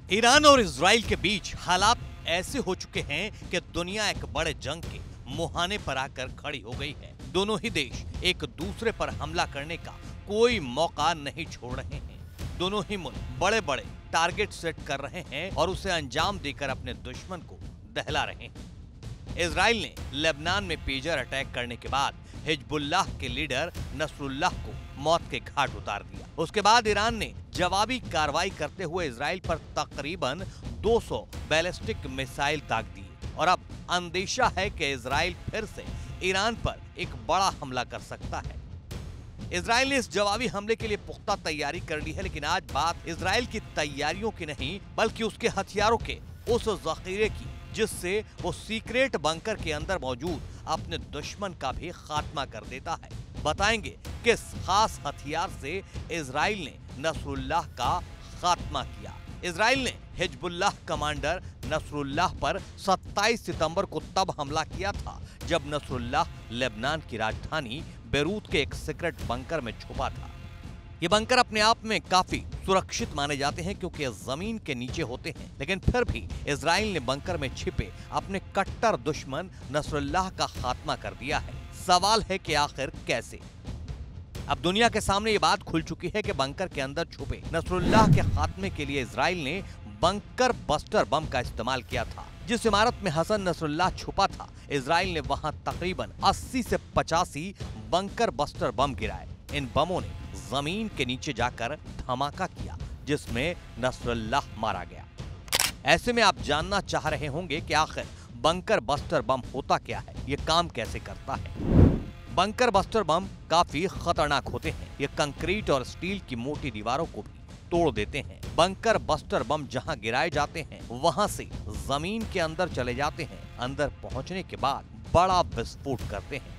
Iran और Israel के बीच हालात ऐसे हो चुके हैं कि दुनिया एक बड़े जंग के मुहाने पर आकर खड़ी हो गई है। दोनों ही देश एक दूसरे पर हमला करने का कोई मौका नहीं छोड़ रहे हैं। दोनों ही मुल्क बड़े बड़े टारगेट सेट कर रहे हैं और उसे अंजाम देकर अपने दुश्मन को दहला रहे हैं। इजराइल ने लेबनान में पेजर अटैक करने के बाद हिजबुल्लाह के लीडर नसरुल्लाह को मौत के घाट उतार दिया। उसके बाद ईरान ने जवाबी कार्रवाई करते हुए इजराइल पर तकरीबन 200 बैलिस्टिक मिसाइल दाग दिए और अब अंदेशा है कि इजराइल फिर से ईरान पर एक बड़ा हमला कर सकता है। इजराइल ने इस जवाबी हमले के लिए पुख्ता तैयारी कर ली है, लेकिन आज बात इजराइल की तैयारियों की नहीं बल्कि उसके हथियारों के उस जखीरे की जिससे वो सीक्रेट बंकर के अंदर मौजूद अपने दुश्मन का भी खात्मा कर देता है। बताएंगे किस खास हथियार से इजराइल ने नसरुल्लाह का खात्मा किया। इजराइल ने हिजबुल्लाह कमांडर नसरुल्लाह पर 27 सितंबर को तब हमला किया था जब नसरुल्लाह लेबनान की राजधानी बेरूत के एक सीक्रेट बंकर में छुपा था। ये बंकर अपने आप में काफी सुरक्षित माने जाते हैं क्योंकि ये जमीन के नीचे होते हैं, लेकिन फिर भी इजराइल ने बंकर में छिपे अपने कट्टर दुश्मन नसरुल्लाह का खात्मा कर दिया है। सवाल है कि आखिर कैसे? अब दुनिया के सामने ये बात खुल चुकी है कि बंकर के अंदर छुपे नसरुल्लाह के खात्मे के लिए इजराइल ने बंकर बस्टर बम का इस्तेमाल किया था। जिस इमारत में हसन नसरुल्लाह छुपा था, इजराइल ने वहां तकरीबन 80 से 85 बंकर बस्टर बम गिराए। इन बमों ने जमीन के नीचे जाकर धमाका किया जिसमें नसरुल्लाह मारा गया। ऐसे में आप जानना चाह रहे होंगे कि आखिर बंकर बस्टर बम होता क्या है, ये काम कैसे करता है। बंकर बस्टर बम काफी खतरनाक होते हैं। ये कंक्रीट और स्टील की मोटी दीवारों को भी तोड़ देते हैं। बंकर बस्टर बम जहां गिराए जाते हैं वहां से जमीन के अंदर चले जाते हैं। अंदर पहुंचने के बाद बड़ा विस्फोट करते हैं।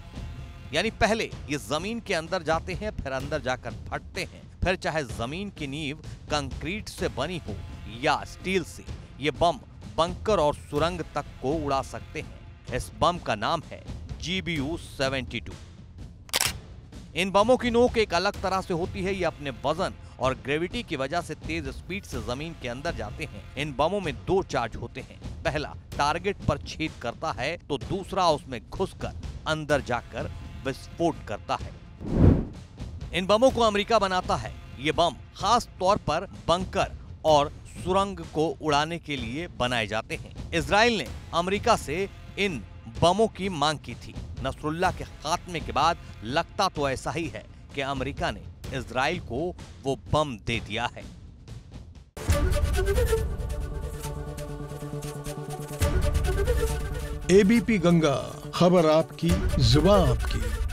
यानी पहले ये जमीन के अंदर जाते हैं, फिर अंदर जाकर फटते हैं। फिर चाहे जमीन की नींव कंक्रीट से बनी हो या स्टील से, ये बम बंकर और सुरंग तक को उड़ा सकते हैं। इस बम का नाम है GBU-72। इन बमों की नोक एक अलग तरह से होती है। ये अपने वजन और ग्रेविटी की वजह से तेज स्पीड से जमीन के अंदर जाते हैं। इन बमों में 2 चार्ज होते हैं। पहला टारगेट पर छेद करता है तो दूसरा उसमें घुसकर अंदर जाकर विस्फोट करता है। इन बमों को अमेरिका बनाता है। ये बम खास तौर पर बंकर और सुरंग को उड़ाने के लिए बनाए जाते हैं। इजराइल ने अमेरिका से इन बमों की मांग की थी। नसरुल्लाह के खात्मे के बाद लगता तो ऐसा ही है कि अमेरिका ने इजराइल को वो बम दे दिया है। ABP गंगा, खबर आपकी, जुबान आपकी।